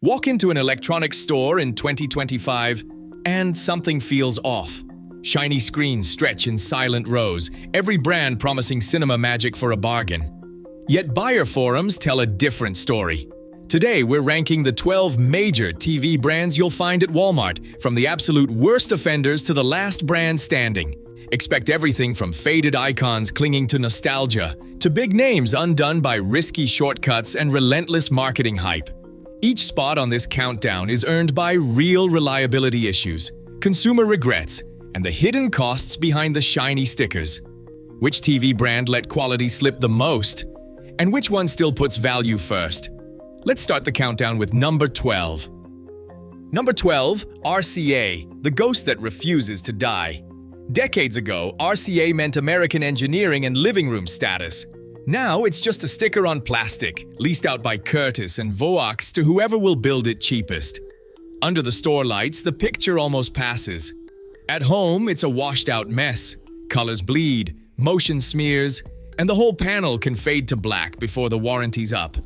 Walk into an electronics store in 2025 and something feels off. Shiny screens stretch in silent rows, every brand promising cinema magic for a bargain. Yet buyer forums tell a different story. Today, we're ranking the 12 major TV brands you'll find at Walmart, from the absolute worst offenders to the last brand standing. Expect everything from faded icons clinging to nostalgia, to big names undone by risky shortcuts and relentless marketing hype. Each spot on this countdown is earned by real reliability issues, consumer regrets, and the hidden costs behind the shiny stickers. Which TV brand let quality slip the most? And which one still puts value first? Let's start the countdown with number 12. Number 12, RCA, the ghost that refuses to die. Decades ago, RCA meant American engineering and living room status. Now it's just a sticker on plastic, leased out by Curtis and Voax to whoever will build it cheapest. Under the store lights, the picture almost passes. At home, it's a washed-out mess. Colors bleed, motion smears, and the whole panel can fade to black before the warranty's up.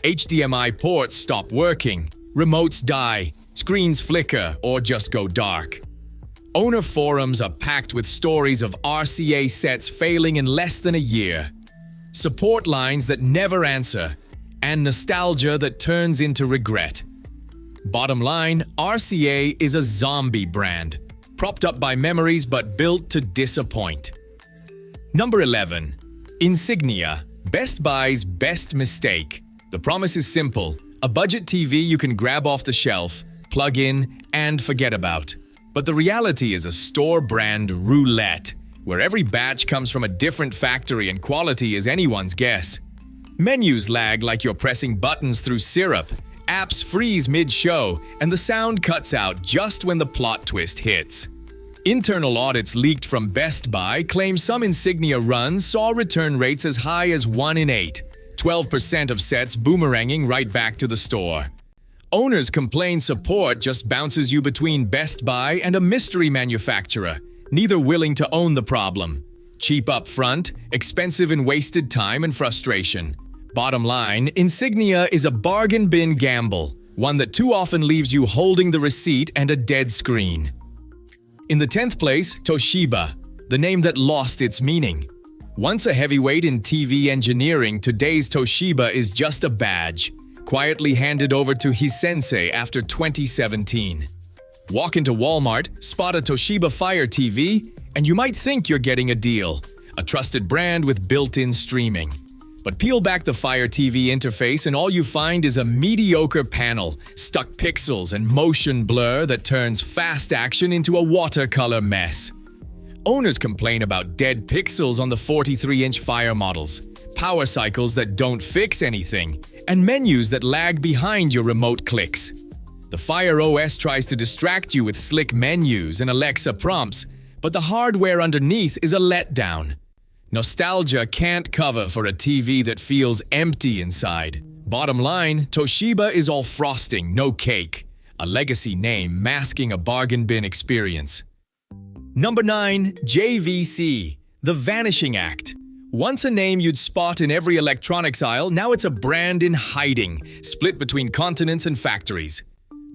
HDMI ports stop working, remotes die, screens flicker or just go dark. Owner forums are packed with stories of RCA sets failing in less than a year. Support lines that never answer, and nostalgia that turns into regret. Bottom line, RCA is a zombie brand, propped up by memories but built to disappoint. Number 11. Insignia, Best Buy's best mistake. The promise is simple: a budget TV you can grab off the shelf, plug in, and forget about. But the reality is a store brand roulette, where every batch comes from a different factory and quality is anyone's guess. Menus lag like you're pressing buttons through syrup, apps freeze mid-show, and the sound cuts out just when the plot twist hits. Internal audits leaked from Best Buy claim some Insignia runs saw return rates as high as 1 in 8, 12% of sets boomeranging right back to the store. Owners complain support just bounces you between Best Buy and a mystery manufacturer, neither willing to own the problem. Cheap up front, expensive in wasted time and frustration. Bottom line, Insignia is a bargain bin gamble, one that too often leaves you holding the receipt and a dead screen. In the 10th place, Toshiba, the name that lost its meaning. Once a heavyweight in TV engineering, today's Toshiba is just a badge, quietly handed over to Hisense after 2017. Walk into Walmart, spot a Toshiba Fire TV, and you might think you're getting a deal, a trusted brand with built-in streaming. But peel back the Fire TV interface and all you find is a mediocre panel, stuck pixels and motion blur that turns fast action into a watercolor mess. Owners complain about dead pixels on the 43-inch Fire models, power cycles that don't fix anything, and menus that lag behind your remote clicks. The Fire OS tries to distract you with slick menus and Alexa prompts, but the hardware underneath is a letdown. Nostalgia can't cover for a TV that feels empty inside. Bottom line, Toshiba is all frosting, no cake. A legacy name masking a bargain bin experience. Number 9. JVC, The Vanishing Act. Once a name you'd spot in every electronics aisle, now it's a brand in hiding, split between continents and factories.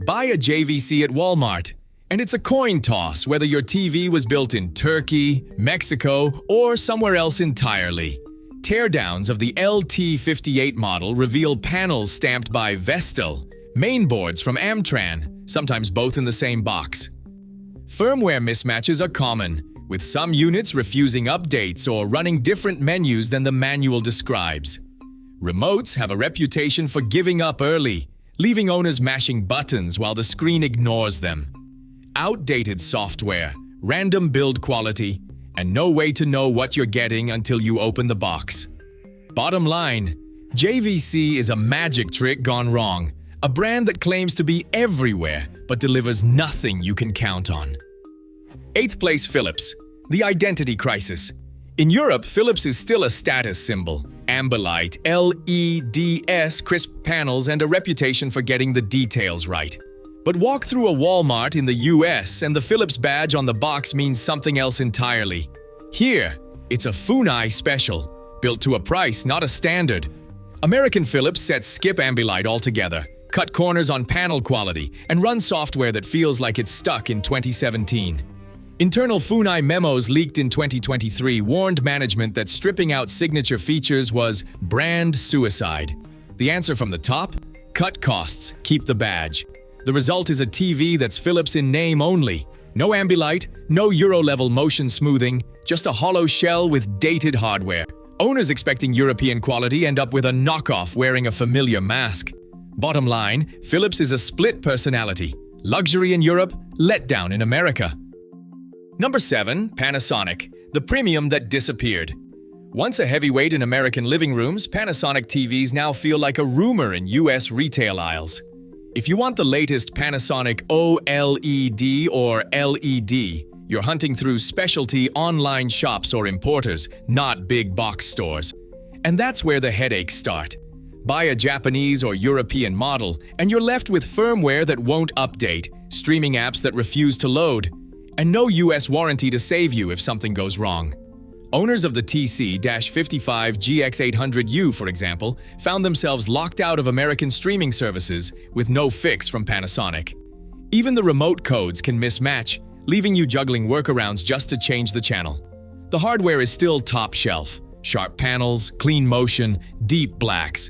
Buy a JVC at Walmart, and it's a coin toss whether your TV was built in Turkey, Mexico, or somewhere else entirely. Teardowns of the LT58 model reveal panels stamped by Vestel, mainboards from Amtran, sometimes both in the same box. Firmware mismatches are common, with some units refusing updates or running different menus than the manual describes. Remotes have a reputation for giving up early, leaving owners mashing buttons while the screen ignores them. Outdated software, random build quality, and no way to know what you're getting until you open the box. Bottom line, JVC is a magic trick gone wrong, a brand that claims to be everywhere but delivers nothing you can count on. 8th place, Philips, the identity crisis. In Europe, Philips is still a status symbol. Ambilight, LEDs, crisp panels, and a reputation for getting the details right. But walk through a Walmart in the US and the Philips badge on the box means something else entirely. Here, it's a Funai special, built to a price, not a standard. American Philips sets skip Ambilight altogether, cut corners on panel quality, and run software that feels like it's stuck in 2017. Internal Funai memos leaked in 2023 warned management that stripping out signature features was brand suicide. The answer from the top? Cut costs, keep the badge. The result is a TV that's Philips in name only. No Ambilight, no Euro-level motion smoothing, just a hollow shell with dated hardware. Owners expecting European quality end up with a knockoff wearing a familiar mask. Bottom line, Philips is a split personality. Luxury in Europe, letdown in America. Number 7. Panasonic, the premium that disappeared. Once a heavyweight in American living rooms, Panasonic TVs now feel like a rumor in US retail aisles. If you want the latest Panasonic OLED or LED, you're hunting through specialty online shops or importers, not big box stores. And that's where the headaches start. Buy a Japanese or European model, and you're left with firmware that won't update, streaming apps that refuse to load, and no US warranty to save you if something goes wrong. Owners of the TC-55GX800U, for example, found themselves locked out of American streaming services with no fix from Panasonic. Even the remote codes can mismatch, leaving you juggling workarounds just to change the channel. The hardware is still top shelf, sharp panels, clean motion, deep blacks.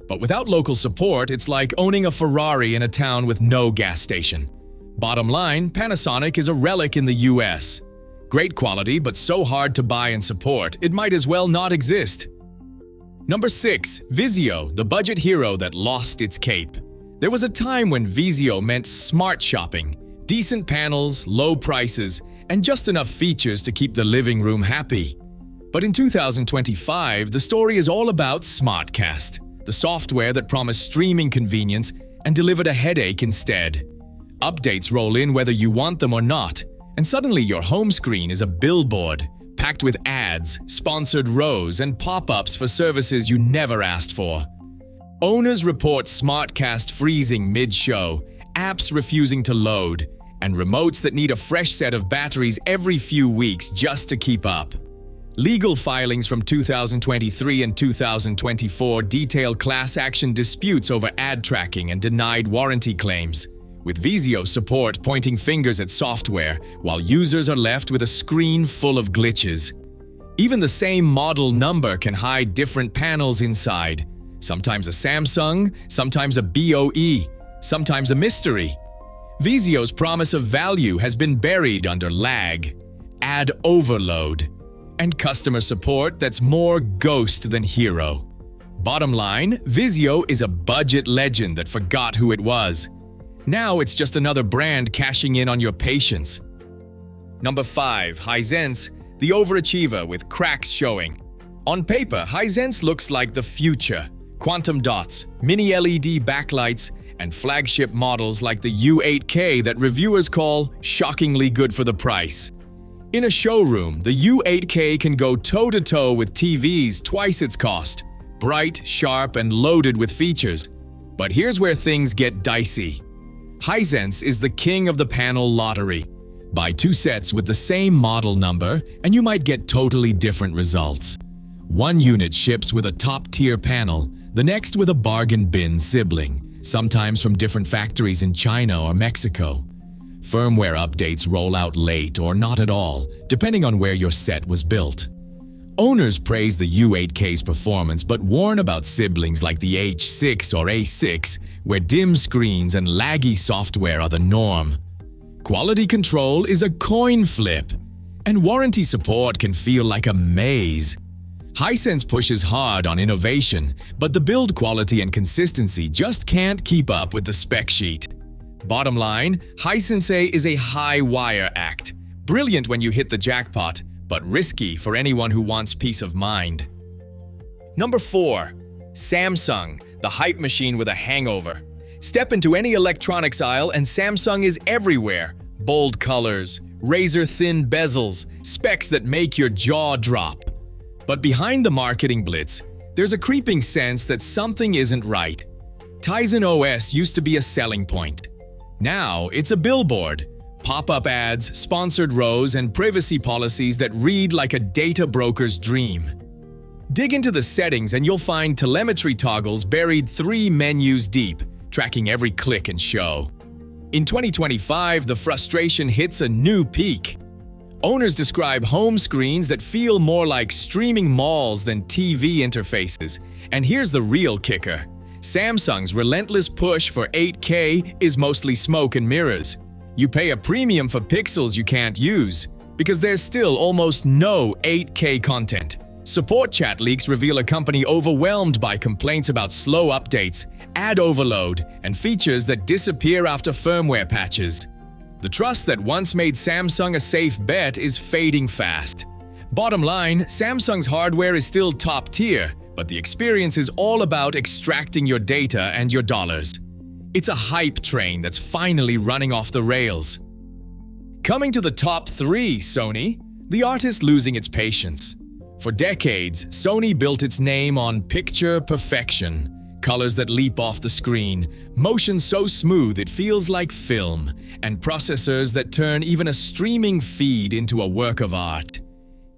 But without local support, it's like owning a Ferrari in a town with no gas station. Bottom line, Panasonic is a relic in the US. Great quality, but so hard to buy and support, it might as well not exist. Number 6. Vizio, the budget hero that lost its cape. There was a time when Vizio meant smart shopping, decent panels, low prices, and just enough features to keep the living room happy. But in 2025, the story is all about SmartCast, the software that promised streaming convenience and delivered a headache instead. Updates roll in whether you want them or not, and suddenly your home screen is a billboard, packed with ads, sponsored rows, and pop-ups for services you never asked for. Owners report SmartCast freezing mid-show, apps refusing to load, and remotes that need a fresh set of batteries every few weeks just to keep up. Legal filings from 2023 and 2024 detail class action disputes over ad tracking and denied warranty claims, with Vizio support pointing fingers at software while users are left with a screen full of glitches. Even the same model number can hide different panels inside, sometimes a Samsung, sometimes a BOE, sometimes a mystery. Vizio's promise of value has been buried under lag, ad overload, and customer support that's more ghost than hero. Bottom line, Vizio is a budget legend that forgot who it was. Now it's just another brand cashing in on your patience. Number 5. Hisense, the overachiever with cracks showing. On paper, Hisense looks like the future. Quantum dots, mini LED backlights, and flagship models like the U8K that reviewers call shockingly good for the price. In a showroom, the U8K can go toe-to-toe with TVs twice its cost, bright, sharp, and loaded with features. But here's where things get dicey. Hisense is the king of the panel lottery. Buy 2 sets with the same model number, and you might get totally different results. One unit ships with a top-tier panel, the next with a bargain bin sibling, sometimes from different factories in China or Mexico. Firmware updates roll out late or not at all, depending on where your set was built. Owners praise the U8K's performance but warn about siblings like the H6 or A6, where dim screens and laggy software are the norm. Quality control is a coin flip, and warranty support can feel like a maze. Hisense pushes hard on innovation, but the build quality and consistency just can't keep up with the spec sheet. Bottom line, Hisense is a high-wire act. Brilliant when you hit the jackpot, but risky for anyone who wants peace of mind. Number 4. Samsung, the hype machine with a hangover. Step into any electronics aisle and Samsung is everywhere. Bold colors, razor-thin bezels, specs that make your jaw drop. But behind the marketing blitz, there's a creeping sense that something isn't right. Tizen OS used to be a selling point. Now it's a billboard. Pop-up ads, sponsored rows, and privacy policies that read like a data broker's dream. Dig into the settings and you'll find telemetry toggles buried 3 menus deep, tracking every click and show. In 2025, the frustration hits a new peak. Owners describe home screens that feel more like streaming malls than TV interfaces. And here's the real kicker. Samsung's relentless push for 8K is mostly smoke and mirrors. You pay a premium for pixels you can't use, because there's still almost no 8K content. Support chat leaks reveal a company overwhelmed by complaints about slow updates, ad overload, and features that disappear after firmware patches. The trust that once made Samsung a safe bet is fading fast. Bottom line, Samsung's hardware is still top tier, but the experience is all about extracting your data and your dollars. It's a hype train that's finally running off the rails. Coming to the top 3, Sony, the artist losing its patience. For decades, Sony built its name on picture perfection. Colors that leap off the screen, motion so smooth it feels like film, and processors that turn even a streaming feed into a work of art.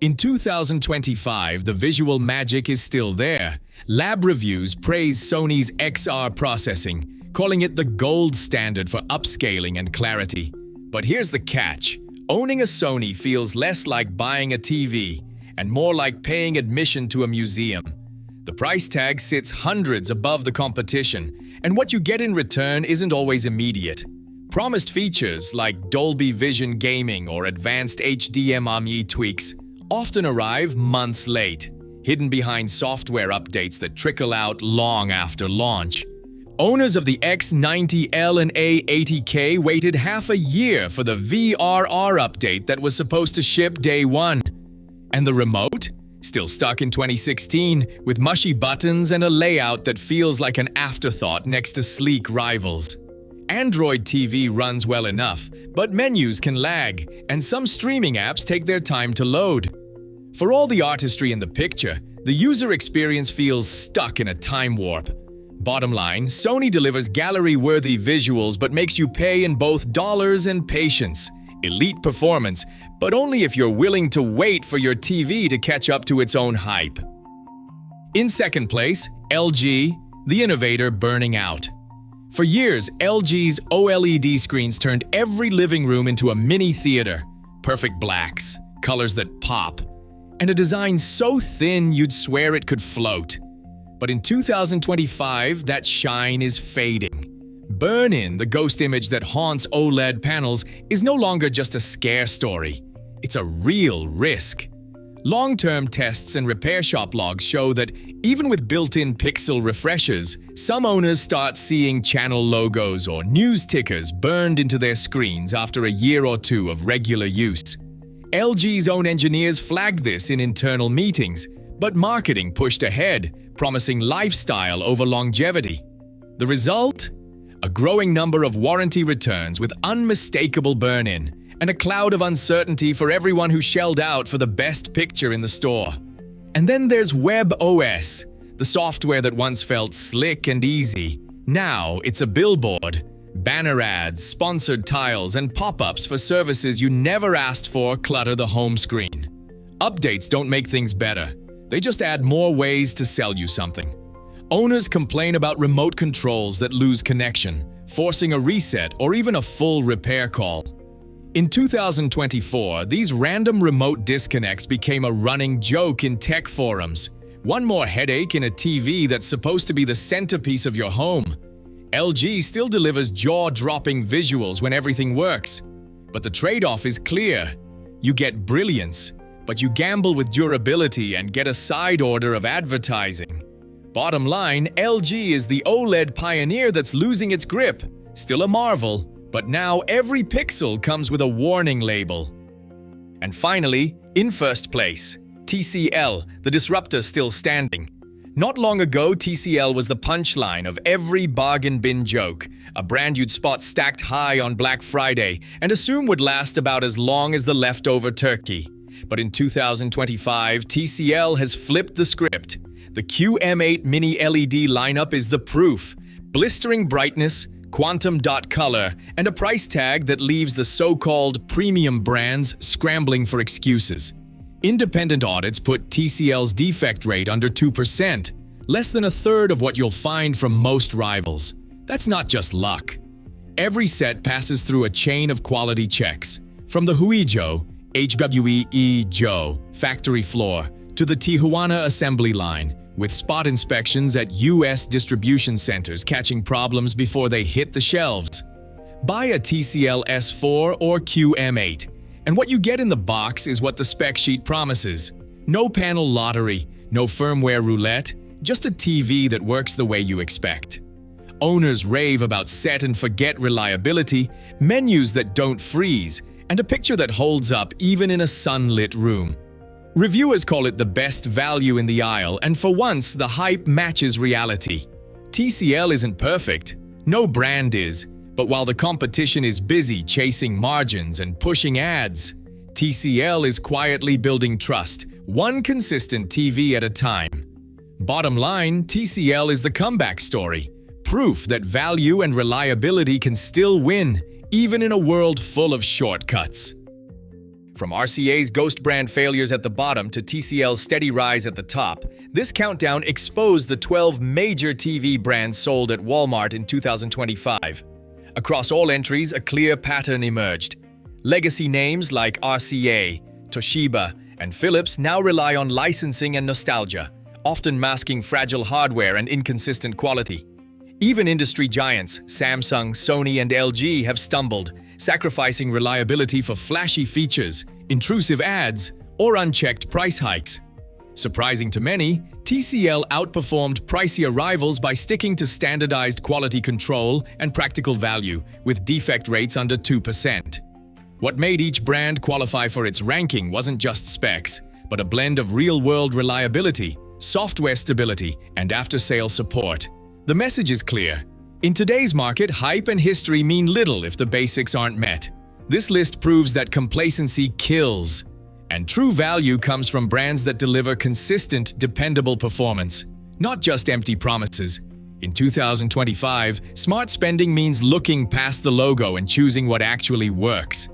In 2025, the visual magic is still there. Lab reviews praise Sony's XR processing, calling it the gold standard for upscaling and clarity. But here's the catch. Owning a Sony feels less like buying a TV and more like paying admission to a museum. The price tag sits hundreds above the competition, and what you get in return isn't always immediate. Promised features like Dolby Vision gaming or advanced HDMI tweaks often arrive months late, hidden behind software updates that trickle out long after launch. Owners of the X90L and A80K waited half a year for the VRR update that was supposed to ship day one. And the remote? Still stuck in 2016, with mushy buttons and a layout that feels like an afterthought next to sleek rivals. Android TV runs well enough, but menus can lag, and some streaming apps take their time to load. For all the artistry in the picture, the user experience feels stuck in a time warp. Bottom line, Sony delivers gallery-worthy visuals but makes you pay in both dollars and patience. Elite performance, but only if you're willing to wait for your TV to catch up to its own hype. In second place, LG, the innovator burning out. For years, LG's OLED screens turned every living room into a mini theater. Perfect blacks, colors that pop, and a design so thin you'd swear it could float. But in 2025, that shine is fading. Burn-in, the ghost image that haunts OLED panels, is no longer just a scare story. It's a real risk. Long-term tests and repair shop logs show that even with built-in pixel refreshers, some owners start seeing channel logos or news tickers burned into their screens after a year or two of regular use. LG's own engineers flagged this in internal meetings, but marketing pushed ahead, promising lifestyle over longevity. The result? A growing number of warranty returns with unmistakable burn-in, and a cloud of uncertainty for everyone who shelled out for the best picture in the store. And then there's WebOS, the software that once felt slick and easy. Now it's a billboard. Banner ads, sponsored tiles, and pop-ups for services you never asked for clutter the home screen. Updates don't make things better. They just add more ways to sell you something. Owners complain about remote controls that lose connection, forcing a reset or even a full repair call. In 2024, these random remote disconnects became a running joke in tech forums. One more headache in a TV that's supposed to be the centerpiece of your home. LG still delivers jaw-dropping visuals when everything works. But the trade-off is clear. You get brilliance, but you gamble with durability and get a side order of advertising. Bottom line, LG is the OLED pioneer that's losing its grip. Still a marvel, but now every pixel comes with a warning label. And finally, in first place, TCL, the disruptor still standing. Not long ago, TCL was the punchline of every bargain bin joke, a brand you'd spot stacked high on Black Friday and assume would last about as long as the leftover turkey. But in 2025, TCL has flipped the script. The QM8 Mini LED lineup is the proof. Blistering brightness, quantum dot color, and a price tag that leaves the so-called premium brands scrambling for excuses. Independent audits put TCL's defect rate under 2%, less than a third of what you'll find from most rivals. That's not just luck. Every set passes through a chain of quality checks, from the Huizhou factory floor to the Tijuana assembly line, with spot inspections at US distribution centers catching problems before they hit the shelves. Buy a TCL S4 or QM8, and what you get in the box is what the spec sheet promises. No panel lottery, no firmware roulette, just a TV that works the way you expect. Owners rave about set-and-forget reliability, menus that don't freeze, and a picture that holds up even in a sunlit room. Reviewers call it the best value in the aisle, and for once, the hype matches reality. TCL isn't perfect. No brand is. But while the competition is busy chasing margins and pushing ads, TCL is quietly building trust, one consistent TV at a time. Bottom line, TCL is the comeback story. Proof that value and reliability can still win, even in a world full of shortcuts. From RCA's ghost brand failures at the bottom to TCL's steady rise at the top, this countdown exposed the 12 major TV brands sold at Walmart in 2025. Across all entries, a clear pattern emerged. Legacy names like RCA, Toshiba, and Philips now rely on licensing and nostalgia, often masking fragile hardware and inconsistent quality. Even industry giants, Samsung, Sony, and LG have stumbled, sacrificing reliability for flashy features, intrusive ads, or unchecked price hikes. Surprising to many, TCL outperformed pricier rivals by sticking to standardized quality control and practical value, with defect rates under 2%. What made each brand qualify for its ranking wasn't just specs, but a blend of real-world reliability, software stability, and after-sale support. The message is clear. In today's market, hype and history mean little if the basics aren't met. This list proves that complacency kills, and true value comes from brands that deliver consistent, dependable performance, not just empty promises. In 2025, smart spending means looking past the logo and choosing what actually works.